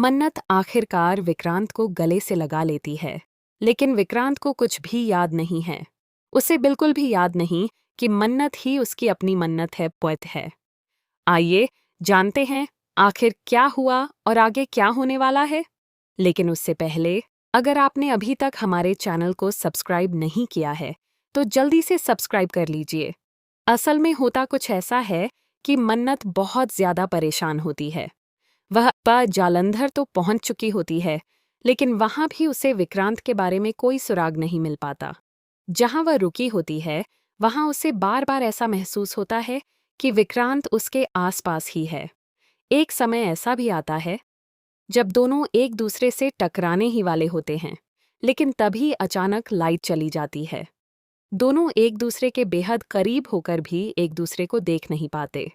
मन्नत आखिरकार विक्रांत को गले से लगा लेती है, लेकिन विक्रांत को कुछ भी याद नहीं है। उसे बिल्कुल भी याद नहीं कि मन्नत ही उसकी अपनी मन्नत है, पुत है। आइए जानते हैं आखिर क्या हुआ और आगे क्या होने वाला है। लेकिन उससे पहले, अगर आपने अभी तक हमारे चैनल को सब्सक्राइब नहीं किया है, तो जल्दी से सब्सक्राइब कर लीजिए। असल में होता कुछ ऐसा है कि मन्नत बहुत ज्यादा परेशान होती है। वह जालंधर तो पहुंच चुकी होती है, लेकिन वहां भी उसे विक्रांत के बारे में कोई सुराग नहीं मिल पाता। जहां वह रुकी होती है, वहां उसे बार बार ऐसा महसूस होता है कि विक्रांत उसके आसपास ही है। एक समय ऐसा भी आता है जब दोनों एक दूसरे से टकराने ही वाले होते हैं, लेकिन तभी अचानक लाइट चली जाती है। दोनों एक दूसरे के बेहद करीब होकर भी एक दूसरे को देख नहीं पाते।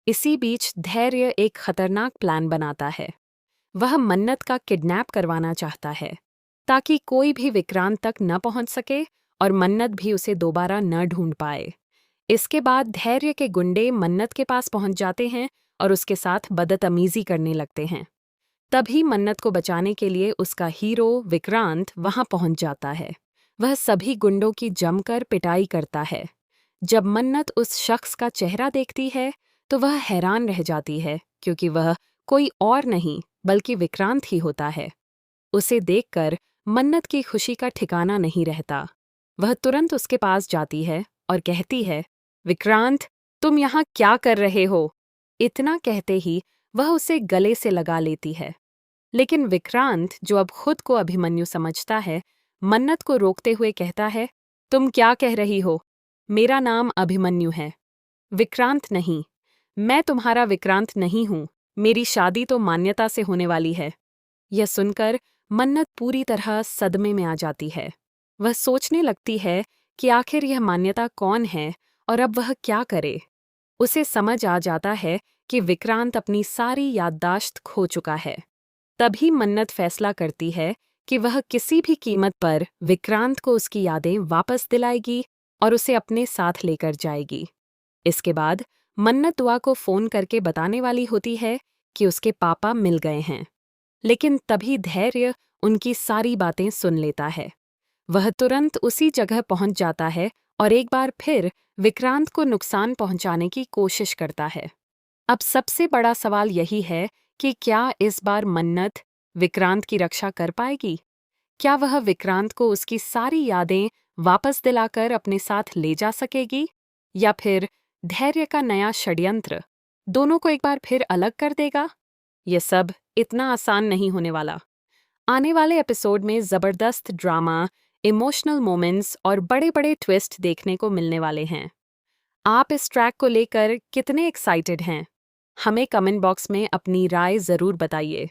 इसी बीच धैर्य एक खतरनाक प्लान बनाता है। वह मन्नत का किडनैप करवाना चाहता है, ताकि कोई भी विक्रांत तक न पहुंच सके और मन्नत भी उसे दोबारा न ढूंढ पाए। इसके बाद धैर्य के गुंडे मन्नत के पास पहुंच जाते हैं और उसके साथ बदतमीजी करने लगते हैं। तभी मन्नत को बचाने के लिए उसका हीरो विक्रांत वहां पहुंच जाता है। वह सभी गुंडों की जमकर पिटाई करता है। जब मन्नत उस शख्स का चेहरा देखती है, तो वह हैरान रह जाती है, क्योंकि वह कोई और नहीं बल्कि विक्रांत ही होता है। उसे देखकर मन्नत की खुशी का ठिकाना नहीं रहता। वह तुरंत उसके पास जाती है और कहती है, विक्रांत, तुम यहाँ क्या कर रहे हो? इतना कहते ही वह उसे गले से लगा लेती है। लेकिन विक्रांत, जो अब खुद को अभिमन्यु समझता है, मन्नत को रोकते हुए कहता है, तुम क्या कह रही हो? मेरा नाम अभिमन्यु है, विक्रांत नहीं। मैं तुम्हारा विक्रांत नहीं हूं। मेरी शादी तो मान्यता से होने वाली है। यह सुनकर मन्नत पूरी तरह सदमे में आ जाती है। वह सोचने लगती है कि आखिर यह मान्यता कौन है और अब वह क्या करे। उसे समझ आ जाता है कि विक्रांत अपनी सारी याददाश्त खो चुका है। तभी मन्नत फैसला करती है कि वह किसी भी कीमत पर विक्रांत को उसकी यादें वापस दिलाएगी और उसे अपने साथ लेकर जाएगी। इसके बाद मन्नत दुआ को फोन करके बताने वाली होती है कि उसके पापा मिल गए हैं, लेकिन तभी धैर्य उनकी सारी बातें सुन लेता है। वह तुरंत उसी जगह पहुंच जाता है और एक बार फिर विक्रांत को नुकसान पहुंचाने की कोशिश करता है। अब सबसे बड़ा सवाल यही है कि क्या इस बार मन्नत विक्रांत की रक्षा कर पाएगी? क्या वह विक्रांत को उसकी सारी यादें वापस दिलाकर अपने साथ ले जा सकेगी, या फिर धैर्य का नया षड्यंत्र दोनों को एक बार फिर अलग कर देगा? यह सब इतना आसान नहीं होने वाला। आने वाले एपिसोड में जबरदस्त ड्रामा, इमोशनल मोमेंट्स और बड़े-बड़े ट्विस्ट देखने को मिलने वाले हैं। आप इस ट्रैक को लेकर कितने एक्साइटेड हैं? हमें कमेंट बॉक्स में अपनी राय जरूर बताइए।